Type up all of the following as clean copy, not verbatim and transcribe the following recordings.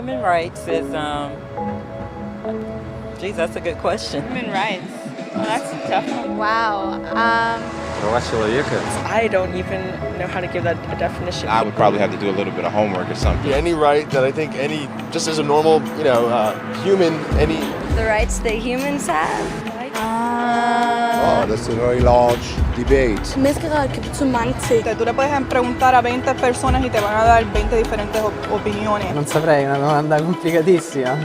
Human rights is, geez, that's a good question. Human rights. Well, that's a tough one. Wow. I don't even know how to give that a definition. I would probably have to do a little bit of homework or something. Any right that I think just as a normal, human, any... The rights that humans have? Oh, that's a very large debate. Menneskerettigheder kan betyde mange ting. Tú le puedes preguntar a 20 personas y te van a dar 20 diferentes opiniones. Non saprei, una domanda complicatissima.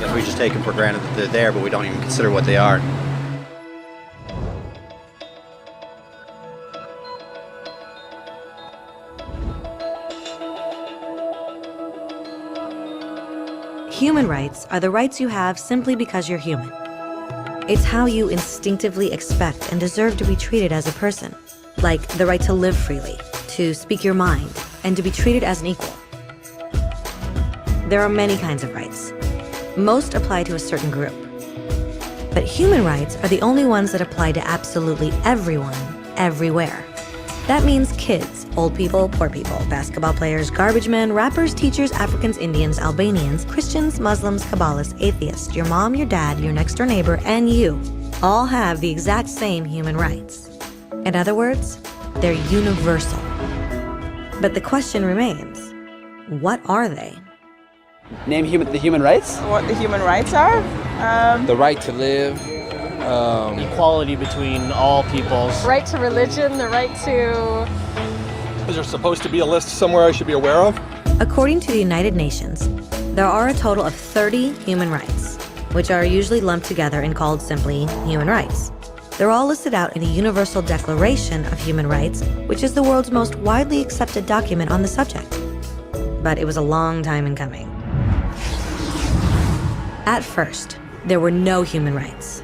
Yeah, we just take them for granted that they're there, but we don't even consider what they are. Human rights are the rights you have simply because you're human. It's how you instinctively expect and deserve to be treated as a person, like the right to live freely, to speak your mind, and to be treated as an equal. There are many kinds of rights. Most apply to a certain group. But human rights are the only ones that apply to absolutely everyone, everywhere. That means kids, old people, poor people, basketball players, garbage men, rappers, teachers, Africans, Indians, Albanians, Christians, Muslims, Kabbalists, atheists, your mom, your dad, your next door neighbor, and you all have the exact same human rights. In other words, they're universal. But the question remains, what are they? Name the human rights? What the human rights are? The right to live. Equality between all peoples. Right to religion, the right to... Is there supposed to be a list somewhere I should be aware of? According to the United Nations, there are a total of 30 human rights, which are usually lumped together and called simply human rights. They're all listed out in the Universal Declaration of Human Rights, which is the world's most widely accepted document on the subject. But it was a long time in coming. At first, there were no human rights.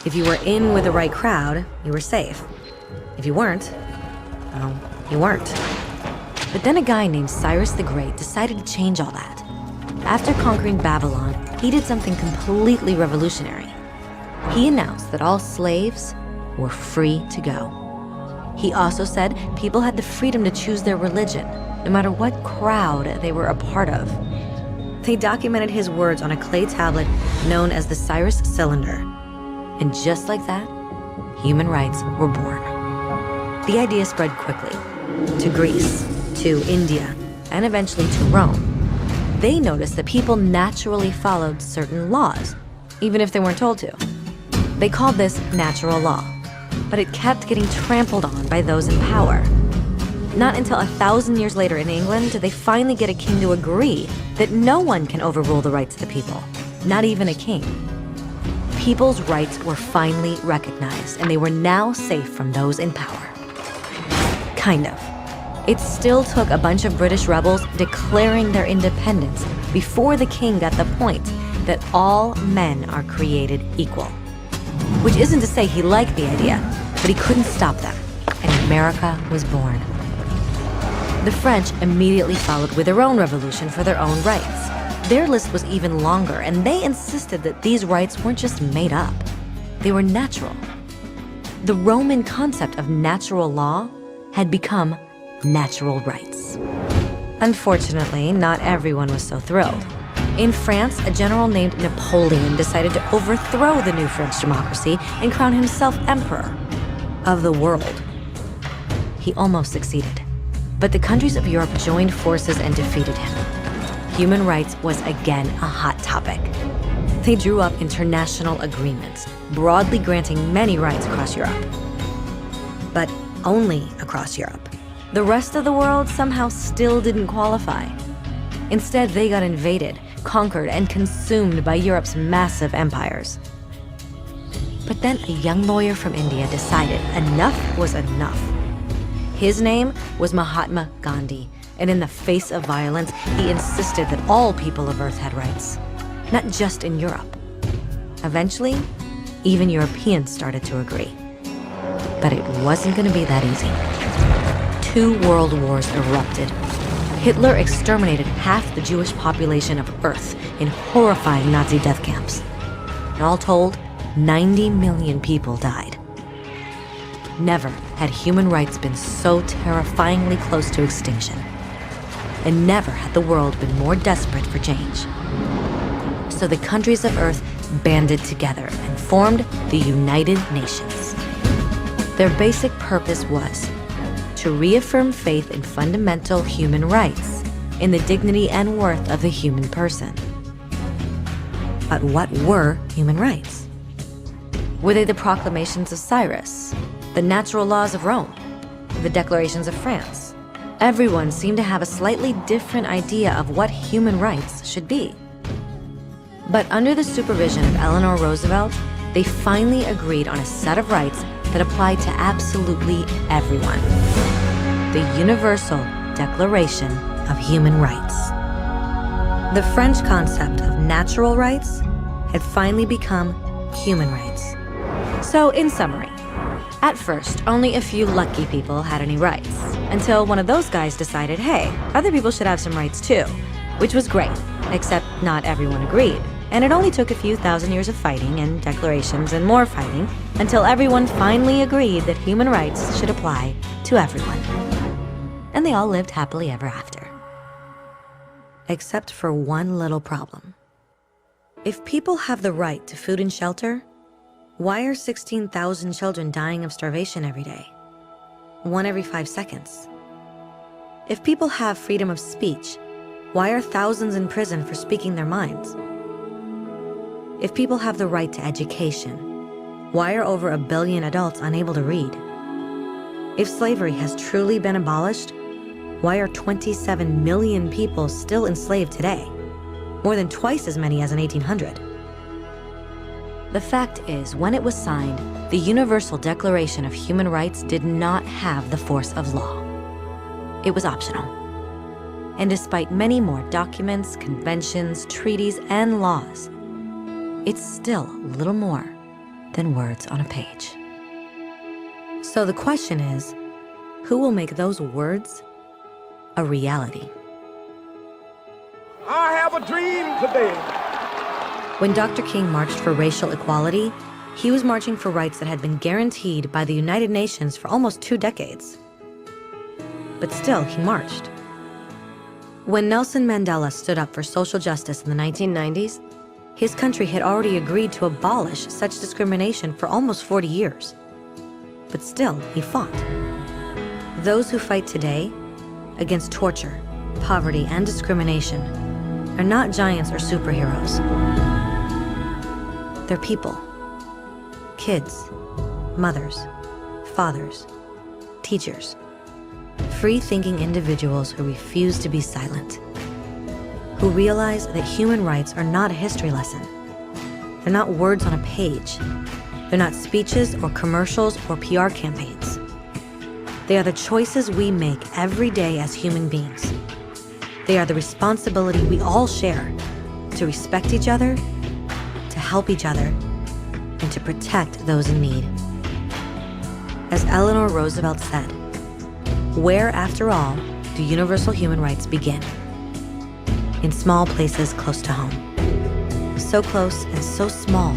If you were in with the right crowd, you were safe. If you weren't, well, you weren't. But then a guy named Cyrus the Great decided to change all that. After conquering Babylon, he did something completely revolutionary. He announced that all slaves were free to go. He also said people had the freedom to choose their religion, no matter what crowd they were a part of. They documented his words on a clay tablet known as the Cyrus Cylinder. And just like that, human rights were born. The idea spread quickly to Greece, to India, and eventually to Rome. They noticed that people naturally followed certain laws, even if they weren't told to. They called this natural law, but it kept getting trampled on by those in power. Not until 1,000 years later in England did they finally get a king to agree that no one can overrule the rights of the people, not even a king. People's rights were finally recognized, and they were now safe from those in power. Kind of. It still took a bunch of British rebels declaring their independence before the king got the point that all men are created equal. Which isn't to say he liked the idea, but he couldn't stop them, and America was born. The French immediately followed with their own revolution for their own rights. Their list was even longer, and they insisted that these rights weren't just made up. They were natural. The Roman concept of natural law had become natural rights. Unfortunately, not everyone was so thrilled. In France, a general named Napoleon decided to overthrow the new French democracy and crown himself emperor of the world. He almost succeeded, but the countries of Europe joined forces and defeated him. Human rights was again a hot topic. They drew up international agreements, broadly granting many rights across Europe. But only across Europe. The rest of the world somehow still didn't qualify. Instead, they got invaded, conquered, and consumed by Europe's massive empires. But then a young lawyer from India decided enough was enough. His name was Mahatma Gandhi. And in the face of violence, he insisted that all people of Earth had rights, not just in Europe. Eventually, even Europeans started to agree. But it wasn't going to be that easy. 2 world wars erupted. Hitler exterminated half the Jewish population of Earth in horrifying Nazi death camps. And all told, 90 million people died. Never had human rights been so terrifyingly close to extinction. and never had the world been more desperate for change. So the countries of Earth banded together and formed the United Nations. Their basic purpose was to reaffirm faith in fundamental human rights, in the dignity and worth of the human person. But what were human rights? Were they the proclamations of Cyrus, the natural laws of Rome, the declarations of France? Everyone seemed to have a slightly different idea of what human rights should be. But under the supervision of Eleanor Roosevelt, they finally agreed on a set of rights that applied to absolutely everyone. The Universal Declaration of Human Rights. The French concept of natural rights had finally become human rights. So, in summary, at first, only a few lucky people had any rights, until one of those guys decided, hey, other people should have some rights too, which was great, except not everyone agreed. And it only took a few thousand years of fighting and declarations and more fighting until everyone finally agreed that human rights should apply to everyone. And they all lived happily ever after. Except for one little problem. If people have the right to food and shelter, why are 16,000 children dying of starvation every day? 1 every 5 seconds. If people have freedom of speech, why are thousands in prison for speaking their minds? If people have the right to education, why are over 1 billion adults unable to read? If slavery has truly been abolished, why are 27 million people still enslaved today? More than twice as many as in 1800. The fact is, when it was signed, the Universal Declaration of Human Rights did not have the force of law. It was optional. And despite many more documents, conventions, treaties, and laws, it's still little more than words on a page. So the question is, who will make those words a reality? I have a dream today. When Dr. King marched for racial equality, he was marching for rights that had been guaranteed by the United Nations for almost 2 decades. But still, he marched. When Nelson Mandela stood up for social justice in the 1990s, his country had already agreed to abolish such discrimination for almost 40 years. But still, he fought. Those who fight today against torture, poverty, and discrimination are not giants or superheroes. They're people. Kids, mothers, fathers, teachers. Free-thinking individuals who refuse to be silent. Who realize that human rights are not a history lesson. They're not words on a page. They're not speeches or commercials or PR campaigns. They are the choices we make every day as human beings. They are the responsibility we all share to respect each other, to help each other, and to protect those in need. As Eleanor Roosevelt said, where, after all, do universal human rights begin? In small places close to home. So close and so small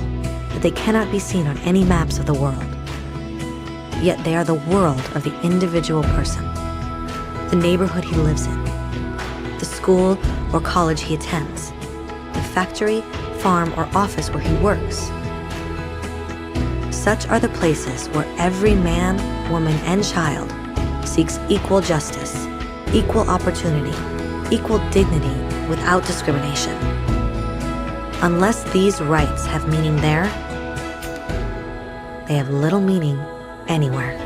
that they cannot be seen on any maps of the world. Yet they are the world of the individual person, the neighborhood he lives in, the school or college he attends, the factory, farm, or office where he works. Such are the places where every man, woman, and child seeks equal justice, equal opportunity, equal dignity without discrimination. Unless these rights have meaning there, they have little meaning anywhere.